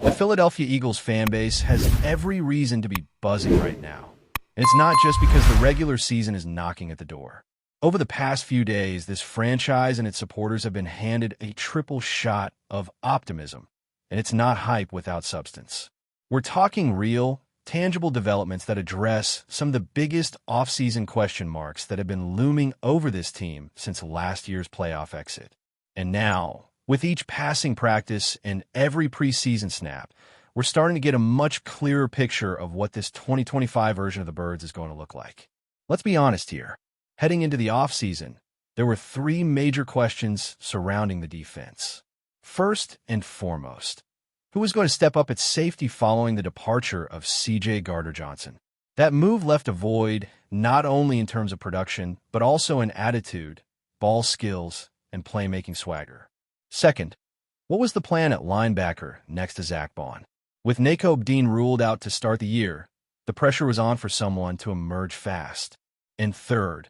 The Philadelphia Eagles fan base has every reason to be buzzing right now. And it's not just because the regular season is knocking at the door. Over the past few days, this franchise and its supporters have been handed a triple shot of optimism, and it's not hype without substance. We're talking real, tangible developments that address some of the biggest offseason question marks that have been looming over this team since last year's playoff exit. And now, with each passing practice and every preseason snap, we're starting to get a much clearer picture of what this 2025 version of the Birds is going to look like. Let's be honest here. Heading into the offseason, there were three major questions surrounding the defense. First and foremost, who was going to step up at safety following the departure of C.J. Gardner-Johnson? That move left a void not only in terms of production, but also in attitude, ball skills, and playmaking swagger. Second, what was the plan at linebacker next to Zack Baun? With Nakobe Dean ruled out to start the year, the pressure was on for someone to emerge fast. And third,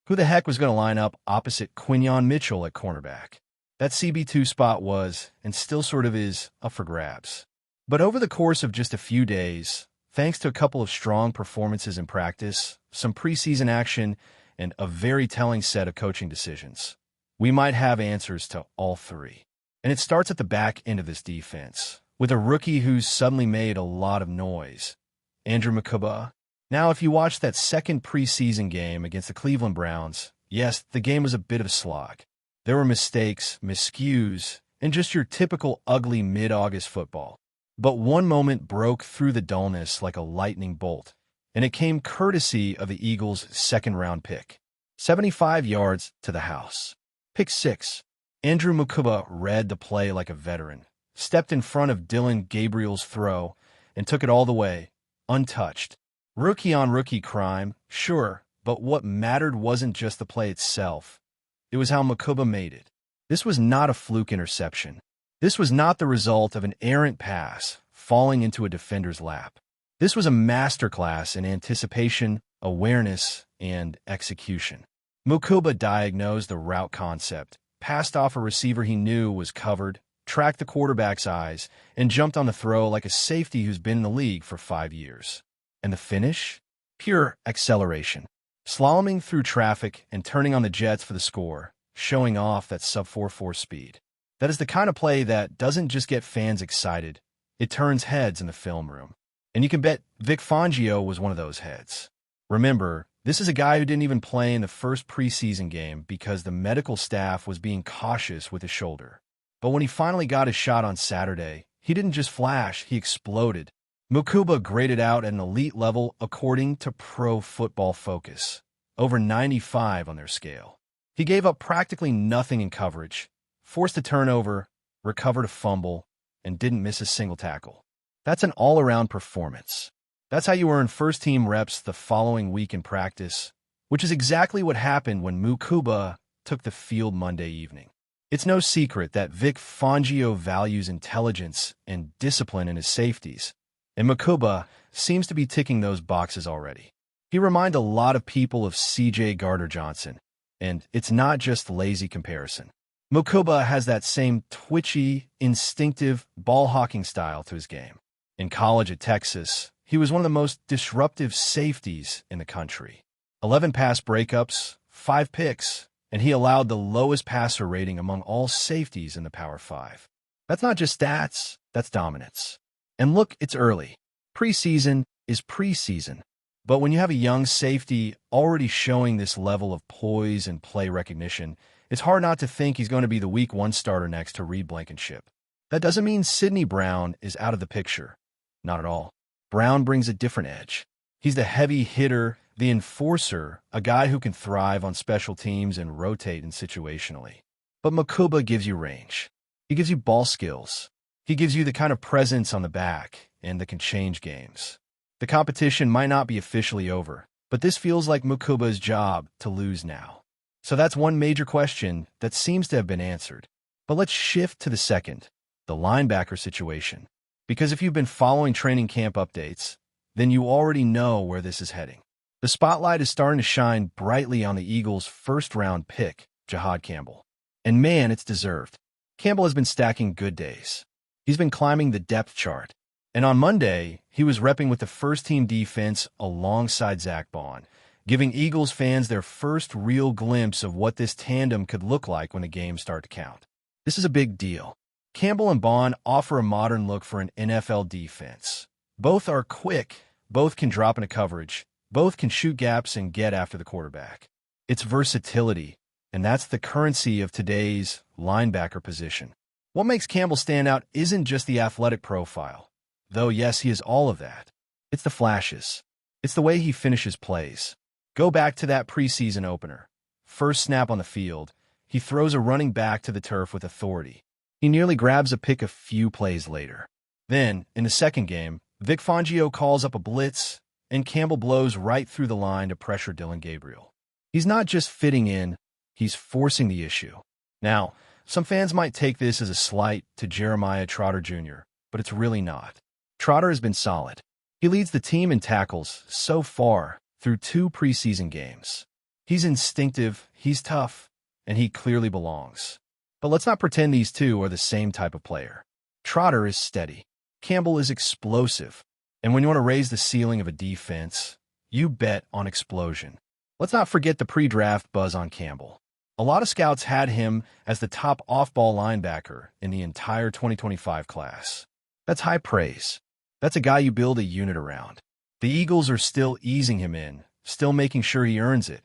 who the heck was going to line up opposite Quinyon Mitchell at cornerback? That CB2 spot was, and still sort of is, up for grabs. But over the course of just a few days, thanks to a couple of strong performances in practice, some preseason action, and a very telling set of coaching decisions, we might have answers to all three. And it starts at the back end of this defense, with a rookie who's suddenly made a lot of noise, Andrew Mukuba. Now, if you watched that second preseason game against the Cleveland Browns, yes, the game was a bit of a slog. There were mistakes, miscues, and just your typical ugly mid-August football. But one moment broke through the dullness like a lightning bolt, and it came courtesy of the Eagles' second-round pick. 75 yards to the house. Pick 6. Andrew Mukuba read the play like a veteran, stepped in front of Dylan Gabriel's throw, and took it all the way, untouched. Rookie-on-rookie crime, sure, but what mattered wasn't just the play itself. It was how Mukuba made it. This was not a fluke interception. This was not the result of an errant pass falling into a defender's lap. This was a masterclass in anticipation, awareness, and execution. Mukuba diagnosed the route concept, passed off a receiver he knew was covered, tracked the quarterback's eyes, and jumped on the throw like a safety who's been in the league for 5 years. And the finish? Pure acceleration. Slaloming through traffic and turning on the jets for the score, showing off that sub-4.4 speed. That is the kind of play that doesn't just get fans excited, it turns heads in the film room. And you can bet Vic Fangio was one of those heads. Remember, this is a guy who didn't even play in the first preseason game because the medical staff was being cautious with his shoulder. But when he finally got his shot on Saturday, he didn't just flash, he exploded. Mukuba graded out at an elite level according to Pro Football Focus, over 95 on their scale. He gave up practically nothing in coverage, forced a turnover, recovered a fumble, and didn't miss a single tackle. That's an all-around performance. That's how you earn first-team reps the following week in practice, which is exactly what happened when Mukuba took the field Monday evening. It's no secret that Vic Fangio values intelligence and discipline in his safeties, and Mukuba seems to be ticking those boxes already. He reminds a lot of people of C.J. Gardner-Johnson, and it's not just lazy comparison. Mukuba has that same twitchy, instinctive, ball-hawking style to his game. In college at Texas, he was one of the most disruptive safeties in the country. 11 pass breakups, 5 picks, and he allowed the lowest passer rating among all safeties in the Power 5. That's not just stats, that's dominance. And look, it's early. Preseason is preseason. But when you have a young safety already showing this level of poise and play recognition, it's hard not to think he's going to be the Week 1 starter next to Reed Blankenship. That doesn't mean Sidney Brown is out of the picture. Not at all. Brown brings a different edge. He's the heavy hitter, the enforcer, a guy who can thrive on special teams and rotate in situationally. But Mukuba gives you range. He gives you ball skills. He gives you the kind of presence on the back and that can change games. The competition might not be officially over, but this feels like Mukuba's job to lose now. So that's one major question that seems to have been answered. But let's shift to the second, the linebacker situation. Because if you've been following training camp updates, then you already know where this is heading. The spotlight is starting to shine brightly on the Eagles' first-round pick, Jihaad Campbell. And man, it's deserved. Campbell has been stacking good days. He's been climbing the depth chart. And on Monday, he was repping with the first-team defense alongside Zach Bond, giving Eagles fans their first real glimpse of what this tandem could look like when the games start to count. This is a big deal. Campbell and Bond offer a modern look for an NFL defense. Both are quick, both can drop into coverage, both can shoot gaps and get after the quarterback. It's versatility, and that's the currency of today's linebacker position. What makes Campbell stand out isn't just the athletic profile, though yes, he is all of that. It's the flashes. It's the way he finishes plays. Go back to that preseason opener. First snap on the field, he throws a running back to the turf with authority. He nearly grabs a pick a few plays later. Then, in the second game, Vic Fangio calls up a blitz, and Campbell blows right through the line to pressure Dillon Gabriel. He's not just fitting in, he's forcing the issue. Now, some fans might take this as a slight to Jeremiah Trotter Jr., but it's really not. Trotter has been solid. He leads the team in tackles so far through 2 preseason games. He's instinctive, he's tough, and he clearly belongs. But let's not pretend these two are the same type of player. Trotter is steady. Campbell is explosive. And when you want to raise the ceiling of a defense, you bet on explosion. Let's not forget the pre-draft buzz on Campbell. A lot of scouts had him as the top off-ball linebacker in the entire 2025 class. That's high praise. That's a guy you build a unit around. The Eagles are still easing him in, still making sure he earns it,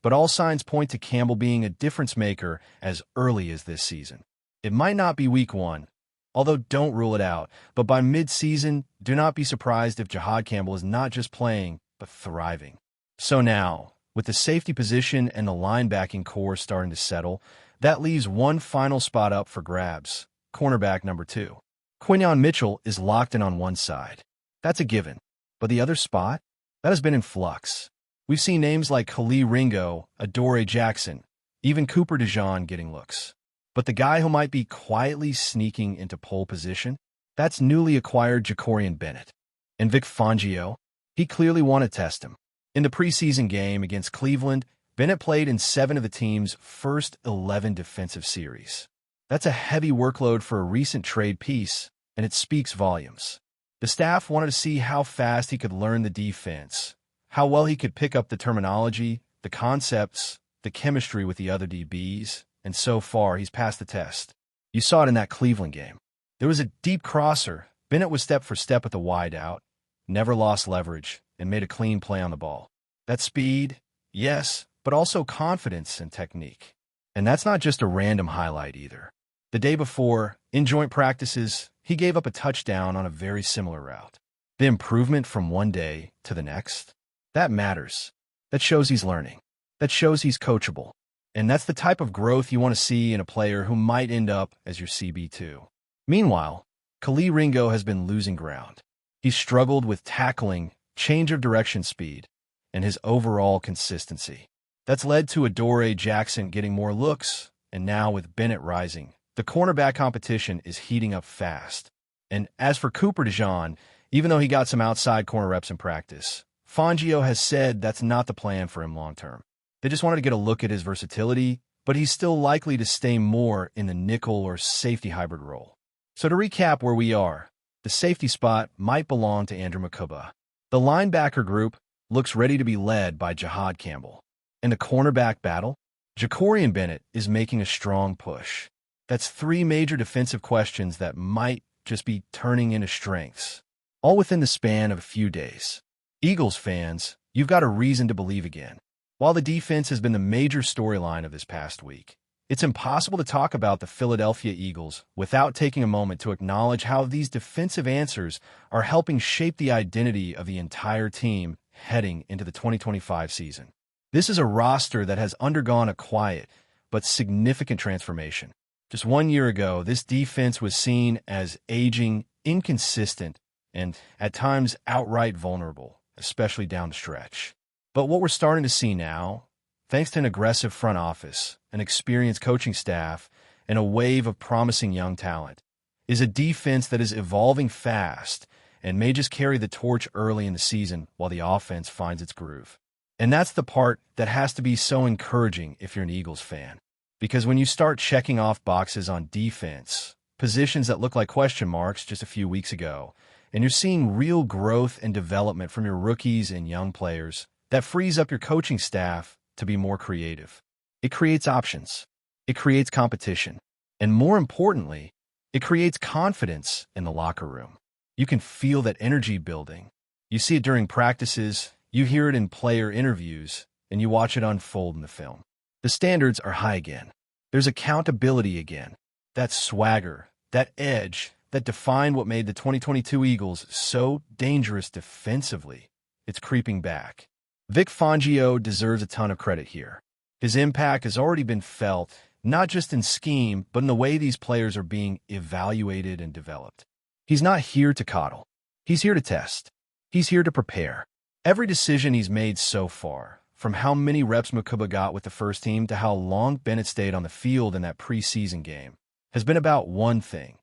but all signs point to Campbell being a difference maker as early as this season. It might not be week 1, although don't rule it out, but by mid-season, do not be surprised if Jihaad Campbell is not just playing, but thriving. So now, with the safety position and the linebacking core starting to settle, that leaves one final spot up for grabs, cornerback number 2. Quinyon Mitchell is locked in on one side. That's a given. But the other spot? That has been in flux. We've seen names like Khalil Ringo, Adoree Jackson, even Cooper DeJean getting looks. But the guy who might be quietly sneaking into pole position? That's newly acquired Jakorian Bennett. And Vic Fangio? He clearly wanted to test him. In the preseason game against Cleveland, Bennett played in 7 of the team's first 11 defensive series. That's a heavy workload for a recent trade piece, and it speaks volumes. The staff wanted to see how fast he could learn the defense, how well he could pick up the terminology, the concepts, the chemistry with the other DBs, and so far he's passed the test. You saw it in that Cleveland game. There was a deep crosser. Bennett was step for step at the wide out, never lost leverage, and made a clean play on the ball. That speed, yes, but also confidence and technique. And that's not just a random highlight either. The day before, in joint practices, he gave up a touchdown on a very similar route. The improvement from one day to the next, that matters. That shows he's learning. That shows he's coachable. And that's the type of growth you want to see in a player who might end up as your CB2. Meanwhile, Khalil Ringo has been losing ground. He's struggled with tackling, change of direction speed, and his overall consistency. That's led to Adoree Jackson getting more looks, and now with Bennett rising, the cornerback competition is heating up fast. And as for Cooper DeJean, even though he got some outside corner reps in practice, Fangio has said that's not the plan for him long-term. They just wanted to get a look at his versatility, but he's still likely to stay more in the nickel or safety hybrid role. So to recap where we are, the safety spot might belong to Andrew Mukuba. The linebacker group looks ready to be led by Jihaad Campbell. In the cornerback battle, Jakorian Bennett is making a strong push. That's 3 major defensive questions that might just be turning into strengths, all within the span of a few days. Eagles fans, you've got a reason to believe again. While the defense has been the major storyline of this past week, it's impossible to talk about the Philadelphia Eagles without taking a moment to acknowledge how these defensive answers are helping shape the identity of the entire team heading into the 2025 season. This is a roster that has undergone a quiet but significant transformation. Just 1 year ago, this defense was seen as aging, inconsistent, and at times outright vulnerable, especially down the stretch. But what we're starting to see now, thanks to an aggressive front office, an experienced coaching staff, and a wave of promising young talent, is a defense that is evolving fast and may just carry the torch early in the season while the offense finds its groove. And that's the part that has to be so encouraging if you're an Eagles fan. Because when you start checking off boxes on defense, positions that look like question marks just a few weeks ago, and you're seeing real growth and development from your rookies and young players. That frees up your coaching staff to be more creative. It creates options. It creates competition. And more importantly, it creates confidence in the locker room. You can feel that energy building. You see it during practices, you hear it in player interviews, and you watch it unfold in the film. The standards are high again. There's accountability again. That swagger, that edge, that defined what made the 2022 Eagles so dangerous defensively. It's creeping back. Vic Fangio deserves a ton of credit here. His impact has already been felt, not just in scheme, but in the way these players are being evaluated and developed. He's not here to coddle. He's here to test. He's here to prepare. Every decision he's made so far, from how many reps Mukuba got with the first team to how long Bennett stayed on the field in that preseason game, has been about one thing: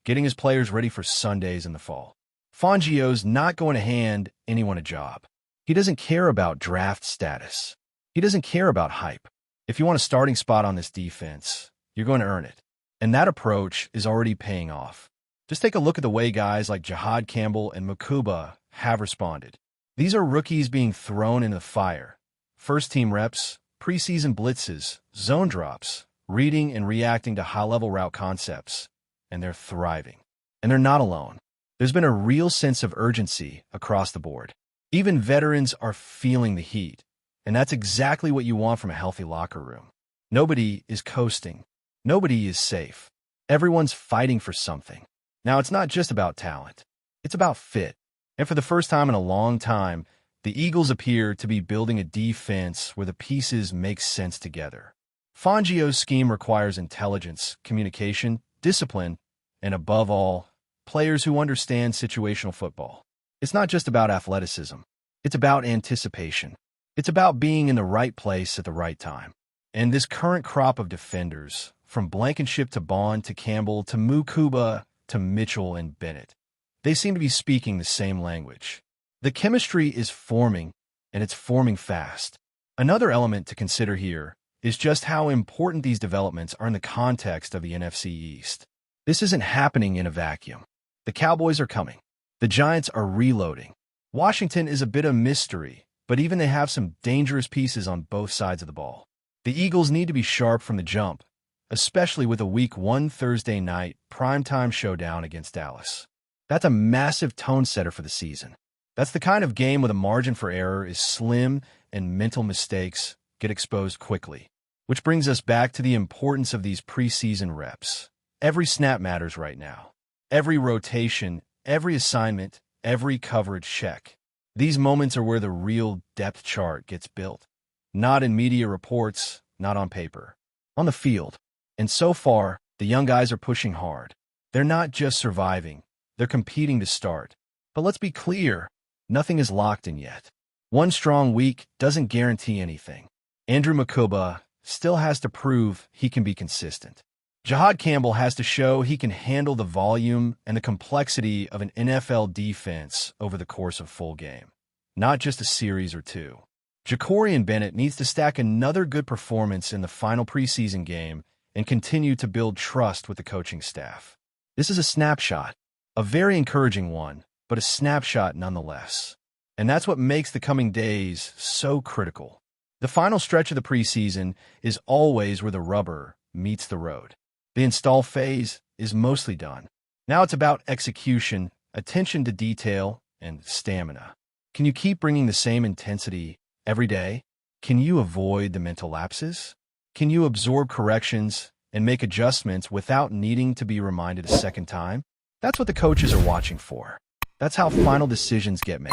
getting his players ready for Sundays in the fall. Fangio's not going to hand anyone a job. He doesn't care about draft status. He doesn't care about hype. If you want a starting spot on this defense, you're going to earn it. And that approach is already paying off. Just take a look at the way guys like Jahad Campbell and Mukuba have responded. These are rookies being thrown into the fire. First-team reps, preseason blitzes, zone drops, reading and reacting to high-level route concepts. And they're thriving. And they're not alone. There's been a real sense of urgency across the board. Even veterans are feeling the heat. And that's exactly what you want from a healthy locker room. Nobody is coasting. Nobody is safe. Everyone's fighting for something. Now, it's not just about talent. It's about fit. And for the first time in a long time, the Eagles appear to be building a defense where the pieces make sense together. Fangio's scheme requires intelligence, communication, discipline, and above all, players who understand situational football. It's not just about athleticism. It's about anticipation. It's about being in the right place at the right time. And this current crop of defenders, from Blankenship to Bond to Campbell to Mukuba to Mitchell and Bennett, they seem to be speaking the same language. The chemistry is forming, and it's forming fast. Another element to consider here is just how important these developments are in the context of the NFC East. This isn't happening in a vacuum. The Cowboys are coming. The Giants are reloading. Washington is a bit of mystery, but even they have some dangerous pieces on both sides of the ball. The Eagles need to be sharp from the jump, especially with a Week 1 Thursday night primetime showdown against Dallas. That's a massive tone setter for the season. That's the kind of game where the margin for error is slim and mental mistakes get exposed quickly. Which brings us back to the importance of these preseason reps. Every snap matters right now. Every rotation, every assignment, every coverage check. These moments are where the real depth chart gets built. Not in media reports, not on paper. On the field. And so far, the young guys are pushing hard. They're not just surviving. They're competing to start. But let's be clear, nothing is locked in yet. One strong week doesn't guarantee anything. Andrew Mukuba still has to prove he can be consistent. Jahad Campbell has to show he can handle the volume and the complexity of an NFL defense over the course of a full game, not just a series or two. Jacorian Bennett needs to stack another good performance in the final preseason game and continue to build trust with the coaching staff. This is a snapshot, a very encouraging one, but a snapshot nonetheless. And that's what makes the coming days so critical. The final stretch of the preseason is always where the rubber meets the road. The install phase is mostly done. Now it's about execution, attention to detail, and stamina. Can you keep bringing the same intensity every day? Can you avoid the mental lapses? Can you absorb corrections and make adjustments without needing to be reminded a second time? That's what the coaches are watching for. That's how final decisions get made.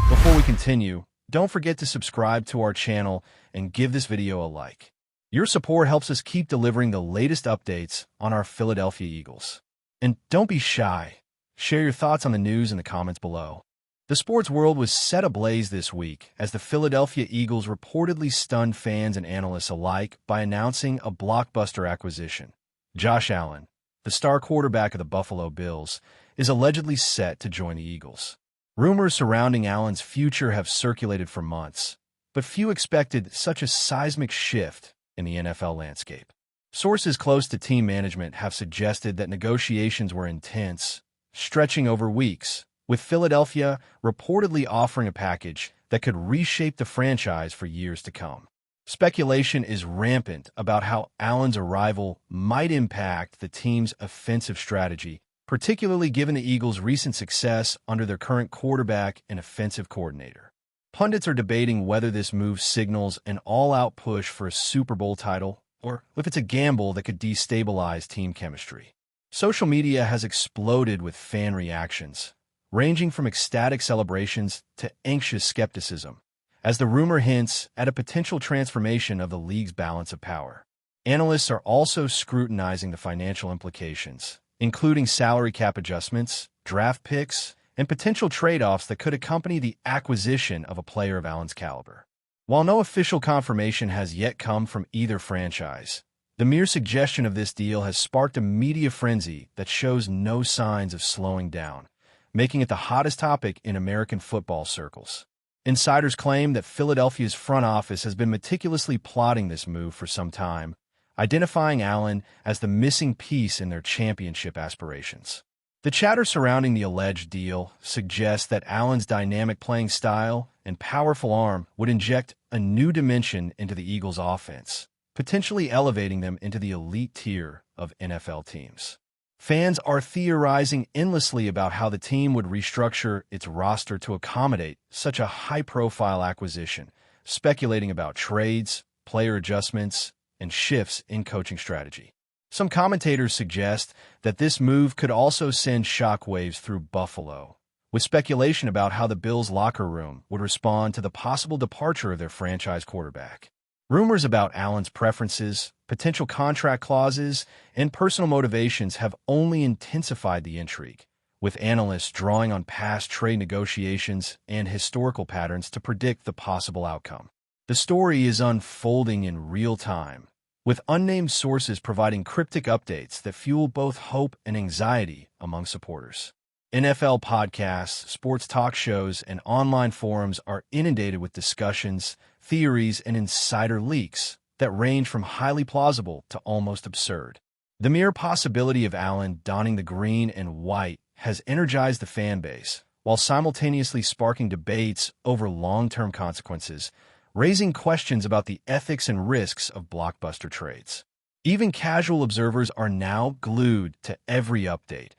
Before we continue, don't forget to subscribe to our channel and give this video a like. Your support helps us keep delivering the latest updates on our Philadelphia Eagles. And don't be shy. Share your thoughts on the news in the comments below. The sports world was set ablaze this week as the Philadelphia Eagles reportedly stunned fans and analysts alike by announcing a blockbuster acquisition. Josh Allen, the star quarterback of the Buffalo Bills, is allegedly set to join the Eagles. Rumors surrounding Allen's future have circulated for months, but few expected such a seismic shift in the NFL landscape. Sources close to team management have suggested that negotiations were intense, stretching over weeks, with Philadelphia reportedly offering a package that could reshape the franchise for years to come. Speculation is rampant about how Allen's arrival might impact the team's offensive strategy, particularly given the Eagles' recent success under their current quarterback and offensive coordinator. Pundits are debating whether this move signals an all-out push for a Super Bowl title or if it's a gamble that could destabilize team chemistry. Social media has exploded with fan reactions, ranging from ecstatic celebrations to anxious skepticism, as the rumor hints at a potential transformation of the league's balance of power. Analysts are also scrutinizing the financial implications, including salary cap adjustments, draft picks, and potential trade-offs that could accompany the acquisition of a player of Allen's caliber. While no official confirmation has yet come from either franchise, the mere suggestion of this deal has sparked a media frenzy that shows no signs of slowing down, making it the hottest topic in American football circles. Insiders claim that Philadelphia's front office has been meticulously plotting this move for some time, identifying Allen as the missing piece in their championship aspirations. The chatter surrounding the alleged deal suggests that Allen's dynamic playing style and powerful arm would inject a new dimension into the Eagles' offense, potentially elevating them into the elite tier of NFL teams. Fans are theorizing endlessly about how the team would restructure its roster to accommodate such a high-profile acquisition, speculating about trades, player adjustments, and shifts in coaching strategy. Some commentators suggest that this move could also send shockwaves through Buffalo, with speculation about how the Bills' locker room would respond to the possible departure of their franchise quarterback. Rumors about Allen's preferences, potential contract clauses, and personal motivations have only intensified the intrigue, with analysts drawing on past trade negotiations and historical patterns to predict the possible outcome. The story is unfolding in real time, with unnamed sources providing cryptic updates that fuel both hope and anxiety among supporters. NFL podcasts, sports talk shows, and online forums are inundated with discussions, theories, and insider leaks that range from highly plausible to almost absurd. The mere possibility of Allen donning the green and white has energized the fan base, while simultaneously sparking debates over long-term consequences, raising questions about the ethics and risks of blockbuster trades. Even casual observers are now glued to every update,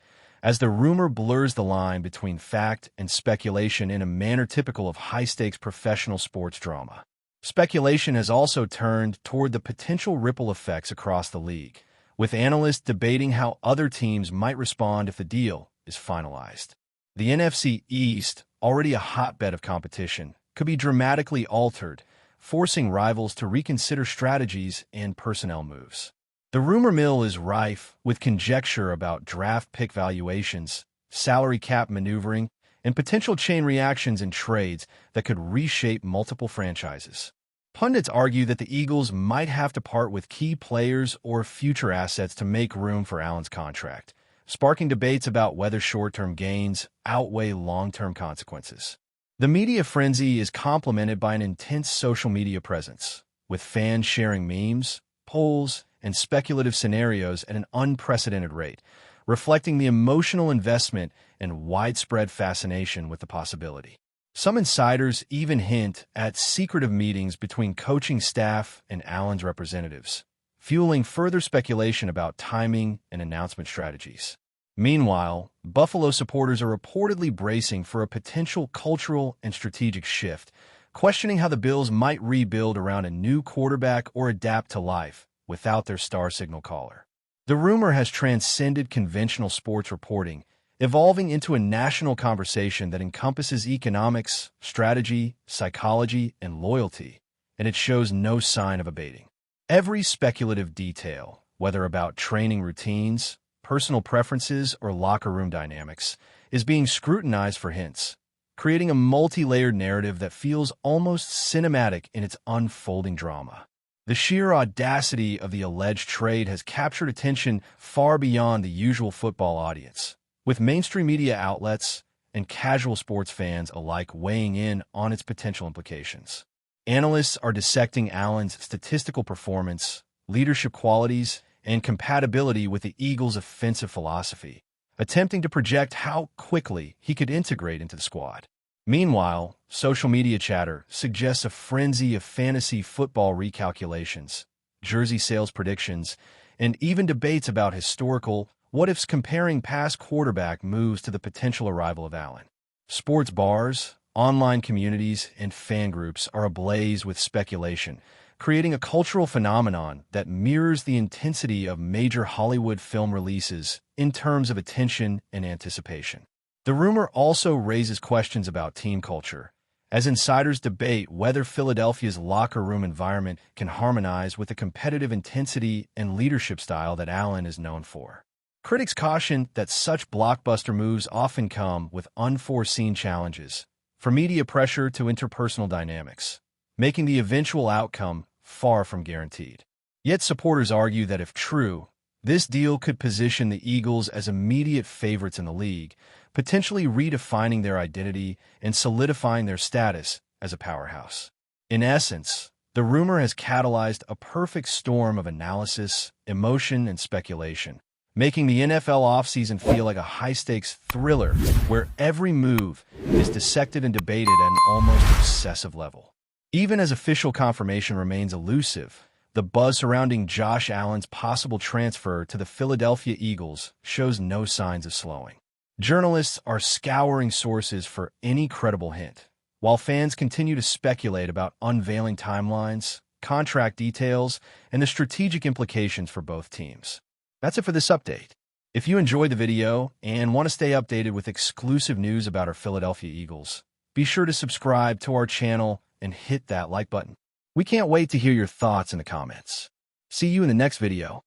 as the rumor blurs the line between fact and speculation in a manner typical of high-stakes professional sports drama. Speculation has also turned toward the potential ripple effects across the league, with analysts debating how other teams might respond if the deal is finalized. The NFC East, already a hotbed of competition, could be dramatically altered, forcing rivals to reconsider strategies and personnel moves. The rumor mill is rife with conjecture about draft pick valuations, salary cap maneuvering, and potential chain reactions in trades that could reshape multiple franchises. Pundits argue that the Eagles might have to part with key players or future assets to make room for Allen's contract, sparking debates about whether short-term gains outweigh long-term consequences. The media frenzy is complemented by an intense social media presence, with fans sharing memes, polls, and speculative scenarios at an unprecedented rate, reflecting the emotional investment and widespread fascination with the possibility. Some insiders even hint at secretive meetings between coaching staff and Allen's representatives, fueling further speculation about timing and announcement strategies. Meanwhile, Buffalo supporters are reportedly bracing for a potential cultural and strategic shift, questioning how the Bills might rebuild around a new quarterback or adapt to life without their star signal caller. The rumor has transcended conventional sports reporting, evolving into a national conversation that encompasses economics, strategy, psychology, and loyalty, and it shows no sign of abating. Every speculative detail, whether about training routines, personal preferences, or locker room dynamics, is being scrutinized for hints, creating a multi-layered narrative that feels almost cinematic in its unfolding drama. The sheer audacity of the alleged trade has captured attention far beyond the usual football audience, with mainstream media outlets and casual sports fans alike weighing in on its potential implications. Analysts are dissecting Allen's statistical performance, leadership qualities, and compatibility with the Eagles' offensive philosophy, attempting to project how quickly he could integrate into the squad. Meanwhile, social media chatter suggests a frenzy of fantasy football recalculations, jersey sales predictions, and even debates about historical what-ifs comparing past quarterback moves to the potential arrival of Allen. Sports bars, online communities, and fan groups are ablaze with speculation, creating a cultural phenomenon that mirrors the intensity of major Hollywood film releases in terms of attention and anticipation. The rumor also raises questions about team culture, as insiders debate whether Philadelphia's locker room environment can harmonize with the competitive intensity and leadership style that Allen is known for. Critics caution that such blockbuster moves often come with unforeseen challenges, from media pressure to interpersonal dynamics, making the eventual outcome far from guaranteed. Yet supporters argue that if true, this deal could position the Eagles as immediate favorites in the league, potentially redefining their identity and solidifying their status as a powerhouse. In essence, the rumor has catalyzed a perfect storm of analysis, emotion, and speculation, making the NFL offseason feel like a high-stakes thriller where every move is dissected and debated at an almost obsessive level. Even as official confirmation remains elusive, the buzz surrounding Josh Allen's possible transfer to the Philadelphia Eagles shows no signs of slowing. Journalists are scouring sources for any credible hint, while fans continue to speculate about unveiling timelines, contract details, and the strategic implications for both teams. That's it for this update. If you enjoyed the video and want to stay updated with exclusive news about our Philadelphia Eagles, be sure to subscribe to our channel and hit that like button. We can't wait to hear your thoughts in the comments. See you in the next video.